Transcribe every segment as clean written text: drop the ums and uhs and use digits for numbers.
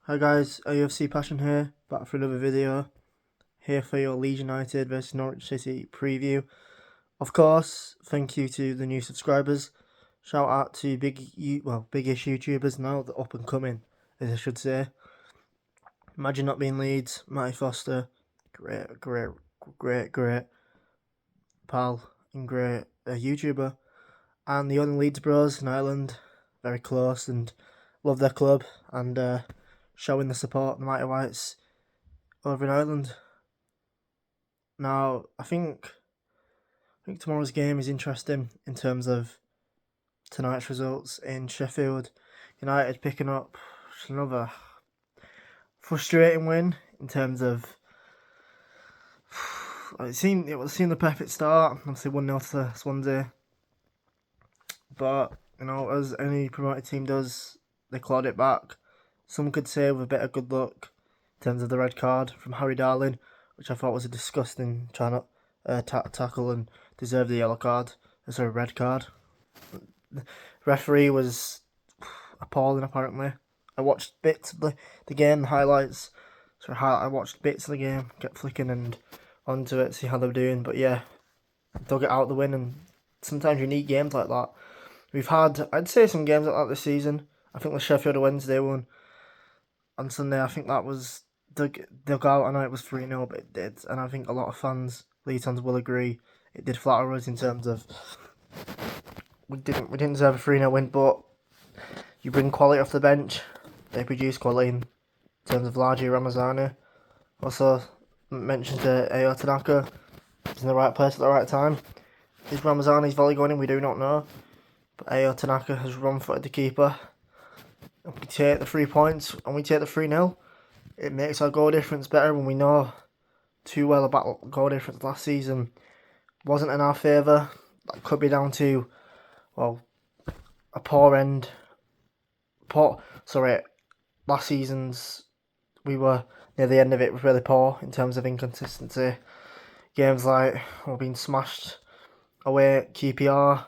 Hi guys, UFC Passion here, back for another video. Here for your Leeds United versus Norwich City preview. Of course, thank you to the new subscribers. Shout out to biggish YouTubers now, the up and coming, as I should say. Imagine not being Leeds, Matty Foster, great pal and great YouTuber. And the only Leeds bros in Ireland, very close and love their club and showing the support the Mighty Whites over in Ireland. Now, I think tomorrow's game is interesting in terms of tonight's results in Sheffield United picking up another frustrating win in terms of it seemed the perfect start. Obviously 1-0 to Swansea, but as any promoted team does, they clawed it back. Some could say with a bit of good luck in terms of the red card from Harry Darling, which I thought was a disgusting try not tackle and deserved the yellow card. Sorry, red card. The referee was appalling. Apparently, I watched bits of the game, the highlights. I watched bits of the game, kept flicking and onto it, see how they were doing. But yeah, dug it out the win, and sometimes you need games like that. We've had, I'd say, some games like that this season. I think the Sheffield Wednesday one on Sunday, I think that was dug out. I know it was 3-0, but it did. And I think a lot of fans, Leeds fans, will agree it did flatter us in terms of we didn't deserve a 3-0 win, but you bring quality off the bench. They produce quality in terms of Largy Ramazani. Also mentioned Ayo Tanaka. He's in the right place at the right time. Is Ramazani's volley going in? We do not know. But Ayo Tanaka has run-footed the keeper. And we take the 3 points and we take the 3-0. It makes our goal difference better when we know too well about goal difference last season wasn't in our favour. That could be down to, well, a poor end. Last season's, we were near the end of it, was really poor in terms of inconsistency. Games like being smashed away at QPR,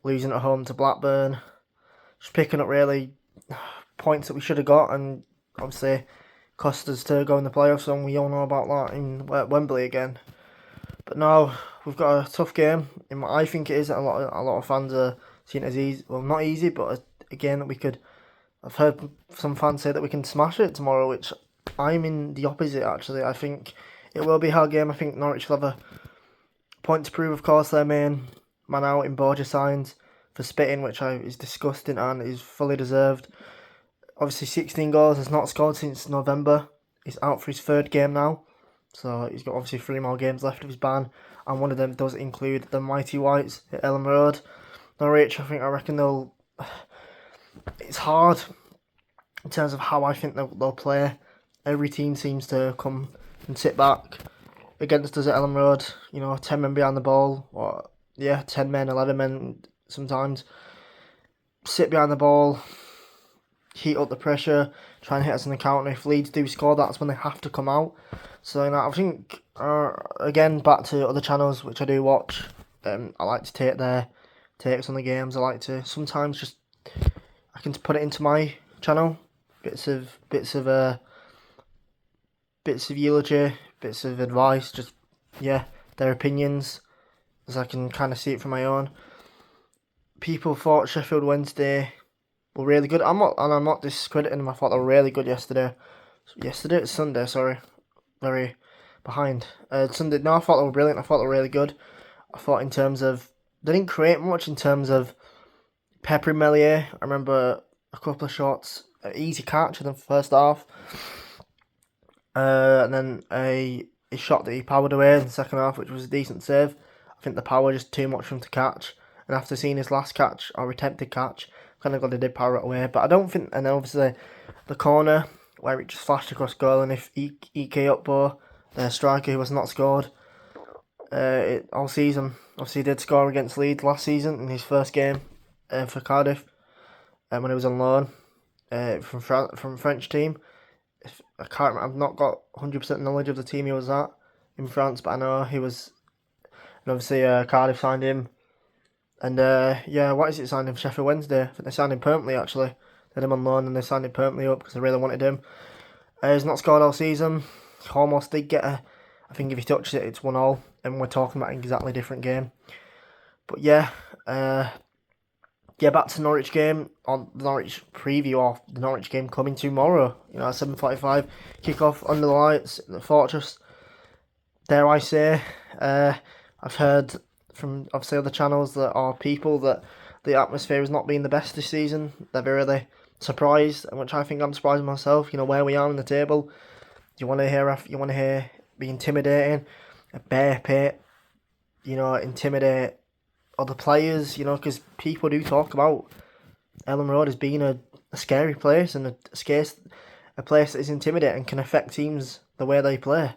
losing at home to Blackburn, just picking up really points that we should have got, and obviously cost us to go in the playoffs, and we all know about that in Wembley again. But now we've got a tough game. I think it is. A lot of fans are seeing it as easy. Well, not easy, but again that we could. I've heard some fans say that we can smash it tomorrow, which I'm in the opposite actually. I think it will be a hard game. I think Norwich will have a point to prove. Of course, their main man out in Borja signs for spitting, which is disgusting and is fully deserved. Obviously, 16 goals, has not scored since November. He's out for his third game now. So he's got obviously 3 more games left of his ban. And one of them does include the Mighty Whites at Ellen Road. Norwich, I reckon they'll... It's hard in terms of how I think they'll play. Every team seems to come and sit back against us at Ellen Road. 10 men behind the ball. 10 men, 11 men sometimes. Sit behind the ball, heat up the pressure, try and hit us in the counter. If Leeds do score, that's when they have to come out. So I think, again, back to other channels which I do watch, I like to take their takes on the games. I like to sometimes I can put it into my channel, bits of eulogy, bits of advice, their opinions, as I can kind of see it from my own. People thought Sheffield Wednesday were really good. I'm not discrediting them. I thought they were really good yesterday. It's Sunday, sorry. Very behind. Sunday, no, I thought they were brilliant. I thought they were really good. I thought in terms of, they didn't create much in terms of Pepper and Melier. I remember a couple of shots, an easy catch in the first half. And then a shot that he powered away in the second half, which was a decent save. I think the power just too much for him to catch. And after seeing his last catch, or attempted catch, kind of glad he did power it away. But I don't think, and then obviously the corner where it just flashed across goal, and if Ike Upbo, the striker who has not scored all season, obviously he did score against Leeds last season in his first game for Cardiff, when he was on loan from French team. I've not got 100% knowledge of the team he was at in France, but I know he was, and obviously Cardiff signed him. And what is it signed him? Sheffield Wednesday. I think they signed him permanently actually. had him on loan and they signed him permanently up because they really wanted him. He's not scored all season. He almost did get a... I think if he touches it, it's 1-1, and we're talking about an exactly different game. But yeah, back to Norwich game, on the Norwich preview of the Norwich game coming tomorrow. 7:45 kick-off under the lights in the Fortress. Dare I say, I've heard from obviously other channels that are people that the atmosphere has not been the best this season. They're really surprised, and which I think I'm surprised myself. Where we are in the table. You want to hear be intimidating, a bear pit. Intimidate other players. Because people do talk about Ellen Road as being a scary place and a place that is intimidating and can affect teams the way they play.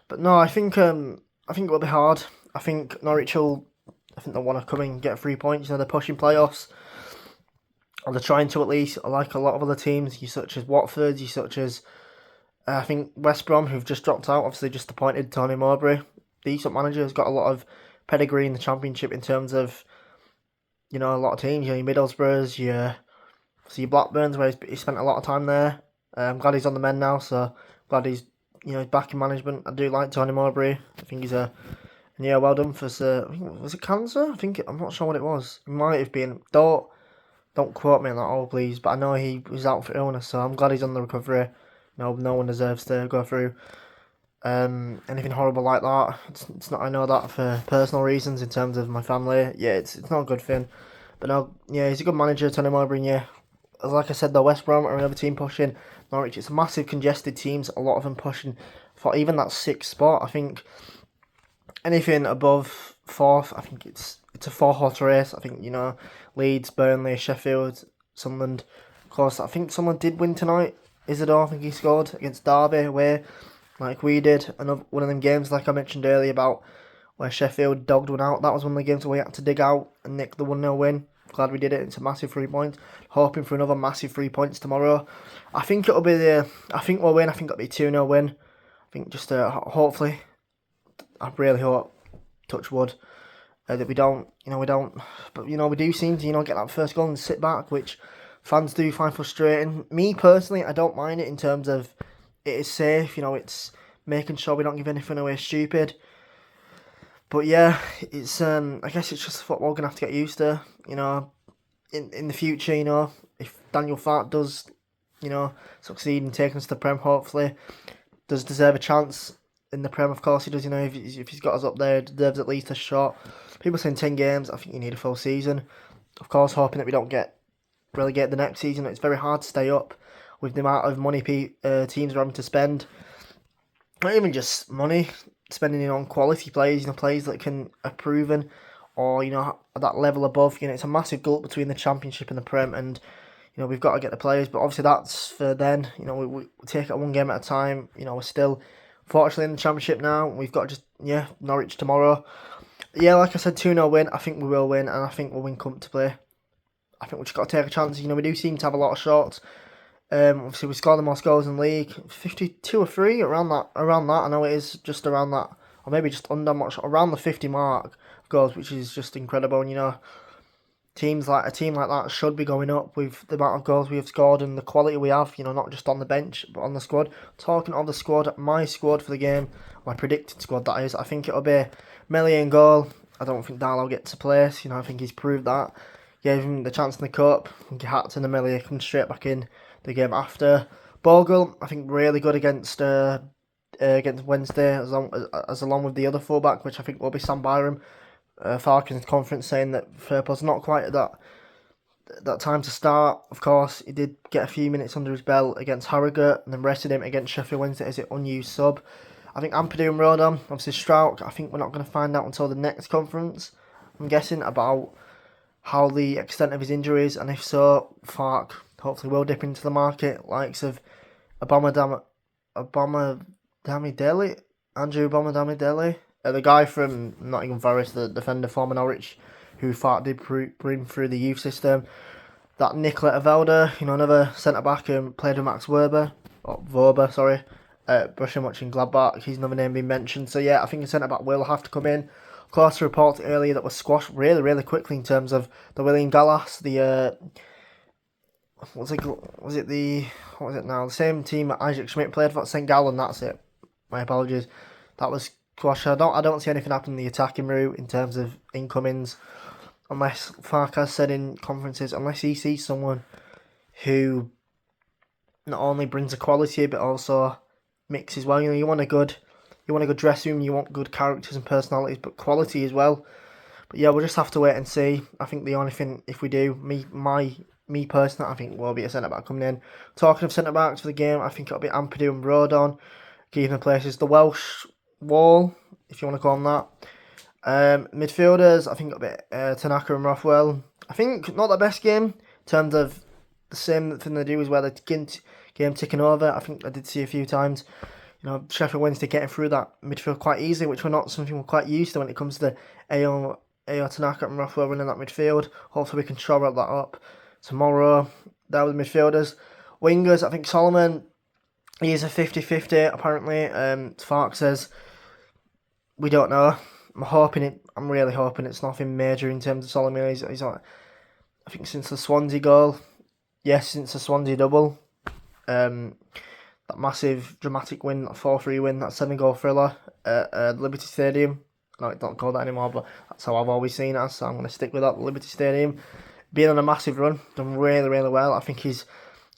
But no, I think it will be hard. I think Norwich will. I think they'll want to come and get 3 points. They're pushing playoffs. Or they're trying to at least, like a lot of other teams, such as Watford, such as I think West Brom, who've just dropped out, obviously just appointed Tony Mowbray. Decent manager, has got a lot of pedigree in the Championship in terms of, a lot of teams. Your Middlesbroughs, your Blackburns, where he spent a lot of time there. I'm glad he's on the mend now, so glad he's back in management. I do like Tony Mowbray. I think he's well done for was it cancer? I'm not sure what it was. It might have been. Don't quote me on that, oh please. But I know he was out for illness, so I'm glad he's on the recovery. No one deserves to go through anything horrible like that. It's not. I know that for personal reasons in terms of my family. Yeah, it's not a good thing. But no, yeah, he's a good manager, Tony Mowbray. Yeah, like I said, the West Brom are another team pushing Norwich. It's a massive congested teams. A lot of them pushing for even that 6th spot. I think anything above 4th, I think it's a 4-horse race. I think Leeds, Burnley, Sheffield, Sunderland. Of course, I think someone did win tonight. Isidore, I think he scored against Derby away, like we did. One of them games, like I mentioned earlier, about where Sheffield dogged one out. That was one of the games where we had to dig out and nick the 1-0 win. Glad we did it. It's a massive 3 points. Hoping for another massive 3 points tomorrow. I think it'll be I think we'll win. I think it'll be 2-0 win. I think just hopefully, I really hope, touch wood, that we don't. But we do seem to get that first goal and sit back, which fans do find frustrating. Me personally, I don't mind it in terms of it is safe. It's making sure we don't give anything away stupid. But yeah, it's I guess it's just football we're gonna have to get used to. In the future, if Daniel Farke does, succeed in taking us to the Prem, hopefully, does deserve a chance in the Prem. Of course he does. If he's got us up there, deserves at least a shot. People saying 10 games. I think you need a full season. Of course, hoping that we don't get relegated the next season. It's very hard to stay up with the amount of money teams are having to spend. Not even just money, spending it on quality players. Players that are proven, or at that level above. It's a massive gulf between the Championship and the Prem, and we've got to get the players. But obviously that's for then. We take it one game at a time. We're still fortunately in the Championship now. We've got Norwich tomorrow. Yeah, like I said, 2-0 win. I think we will win, and I think we'll win comfortably. I think we've just got to take a chance. We do seem to have a lot of shots. Obviously, we scored the most goals in the league, 52 or 3, around that. I know it is just around that, or maybe just under much, around the 50 mark of goals, which is just incredible. And a team like that should be going up with the amount of goals we have scored and the quality we have. Not just on the bench but on the squad. Talking of the squad, my squad for the game, my predicted squad that is, I think it'll be Melia in goal. I don't think Darlow gets a place. I think he's proved that. Gave him the chance in the cup. I think Hatton and Amelia come straight back in the game after. Bogle, I think really good against Wednesday, along with the other fullback, which I think will be Sam Byram. Farke in his conference saying that Firpo's not quite at that time to start. Of course, he did get a few minutes under his belt against Harrogate and then rested him against Sheffield Wednesday as an unused sub. I think Ampadu and Rodon, obviously Strauch, I think we're not going to find out until the next conference, I'm guessing, about how the extent of his injuries, and if so, Farke hopefully will dip into the market, likes of Andrew Abomadamidele, the guy from Nottingham Forest, the defender, former Norwich, who Farke did bring through the youth system. That Nicola Evelda, another centre-back, played with Max Werber, Borussia Mönchengladbach, he's another name being mentioned. So yeah, I think a centre-back will have to come in. Of course, reports earlier that was squashed really, really quickly in terms of the William Gallas, the Was it the what was it now? The same team that Isaac Schmidt played for, St Gallen. That's it. My apologies. That was squash. I don't see anything happening in the attacking route in terms of incomings, unless Farkas said in conferences, unless he sees someone who not only brings a quality but also mixes well. You want a good dressing room. You want good characters and personalities, but quality as well. But yeah, we'll just have to wait and see. I think the only thing, if we do, me personally, I think will be a centre back coming in. Talking of centre backs for the game, I think it'll be Ampadu and Rodon keeping the places. The Welsh wall, if you want to call them that. Midfielders, I think it'll be Tanaka and Rothwell. I think not the best game in terms of the same thing they do is where the game ticking over. I think I did see a few times. Sheffield Wednesday getting through that midfield quite easily, which we're not something we're quite used to when it comes to Ao Tanaka and Rothwell running that midfield. Hopefully we can shore that up tomorrow. There with midfielders. Wingers, I think Solomon, he is a 50-50 apparently. Fark says, we don't know. I'm really hoping it's nothing major in terms of Solomon. He's like, I think since the Swansea goal. Yes, since the Swansea double. That massive dramatic win, that 4-3 win, that 7-goal thriller at Liberty Stadium. No, I don't call that anymore, but that's how I've always seen it, so I'm going to stick with that. Liberty Stadium, being on a massive run, done really, really well. I think his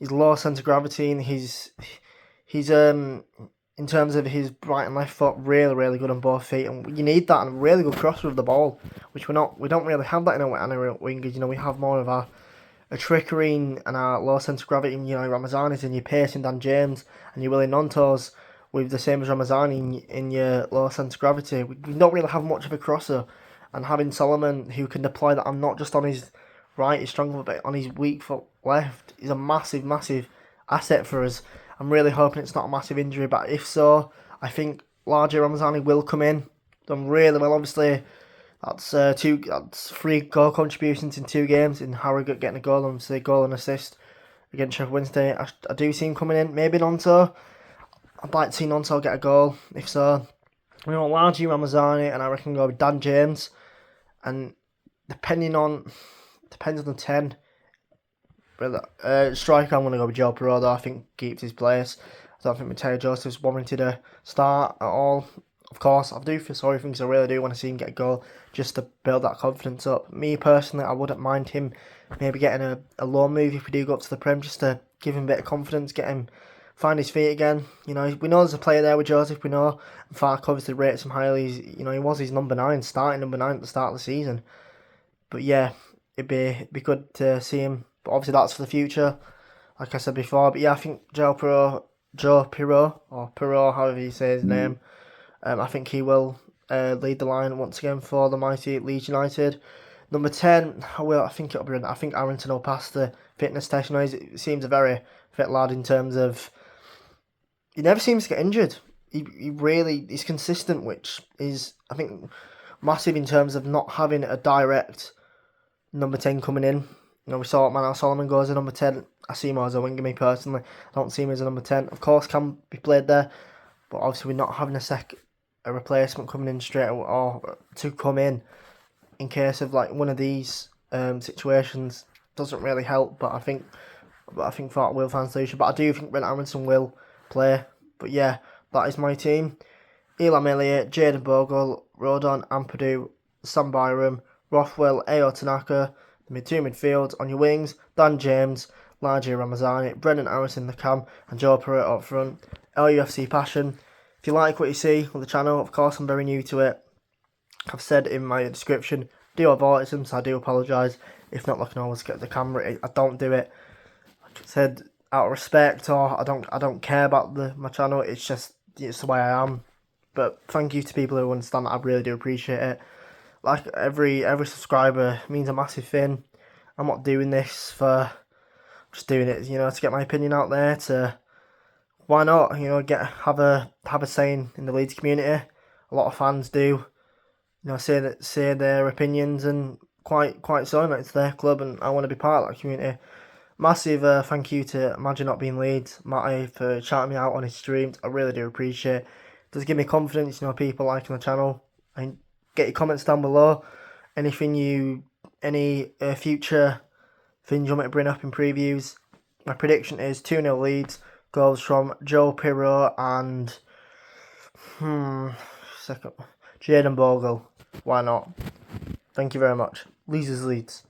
low centre of gravity and his in terms of his right and left foot, really, really good on both feet, and you need that, and a really good crosser of the ball, which we don't really have that in our wingers. We have more of a trickery and our low centre of gravity. Ramazani's in your pace and Dan James, and your Willie Nontos with the same as Ramazani in your low centre of gravity. We don't really have much of a crosser, and having Solomon who can deploy that and not just on his right, his strong foot, but on his weak foot left is a massive, massive asset for us. I'm really hoping it's not a massive injury, but if so, I think larger Ramazani will come in. Done really well, obviously. That's 3 goal contributions in 2 games, in Harrogate getting a goal and say goal and assist against Sheffield Wednesday. I do see him coming in. Maybe Nonto. I'd like to see Nonto get a goal. If so, largely Ramazani, and I reckon go with Dan James. And depends on the 10. But striker, I'm going to go with Joe Perodo. I think keeps his place. I don't think Mateo Joseph's warranted a start at all. Of course, I do feel sorry for him because I really do want to see him get a goal just to build that confidence up. Me personally, I wouldn't mind him maybe getting a loan move if we do go up to the Prem, just to give him a bit of confidence, get him find his feet again. We know there's a player there with Joseph. We know Fark obviously rates him highly. He was his starting number 9 at the start of the season. But yeah, it'd be good to see him. But obviously that's for the future, like I said before. But yeah, I think Joe Pirot, or Pirot, however you say his name. I think he will lead the line once again for the mighty Leeds United. Number 10, I think it'll be. I think Arrington will pass the fitness test. He seems a very fit lad in terms of he never seems to get injured. He really is consistent, which is I think massive in terms of not having a direct number 10 coming in. We saw Manal Solomon go as a number 10. I see him as a winger, me personally. I don't see him as a number 10. Of course, can be played there, but obviously we're not having a replacement coming in straight away, or to come in case of like one of these situations doesn't really help. But I think Fart will find solution. But I do think Brent Aronson will play. But yeah, that is my team. Elam Elliott, Jaden Bogle, Rodon, Ampadu, Sam Byram, Rothwell, Ao Tanaka, the 2 midfields. On your wings, Dan James, Largy Ramazani, Brendan Harris in the cam, and Joe Perrett up front. LUFC Passion. If you like what you see on the channel, of course I'm very new to it. I've said in my description, do have autism, so I do apologise if not looking always at the camera. I don't do it, like I said, out of respect, or I don't care about my channel. It's the way I am. But thank you to people who understand that. I really do appreciate it. Like every subscriber means a massive thing. I'm not doing this for just doing it, to get my opinion out there. Why not? Have a saying in the Leeds community. A lot of fans do, say their opinions, and quite so. It's their club, and I want to be part of that community. Massive thank you to Imagine Not Being Leeds, Matty, for shouting me out on his streams. I really do appreciate it. It does give me confidence, people liking the channel. And get your comments down below. Any future things you want me to bring up in previews, My prediction is 2-0 Leeds. Goals from Joe Pirro and second Jaden Bogle. Why not? Thank you very much. Leeds is Leeds.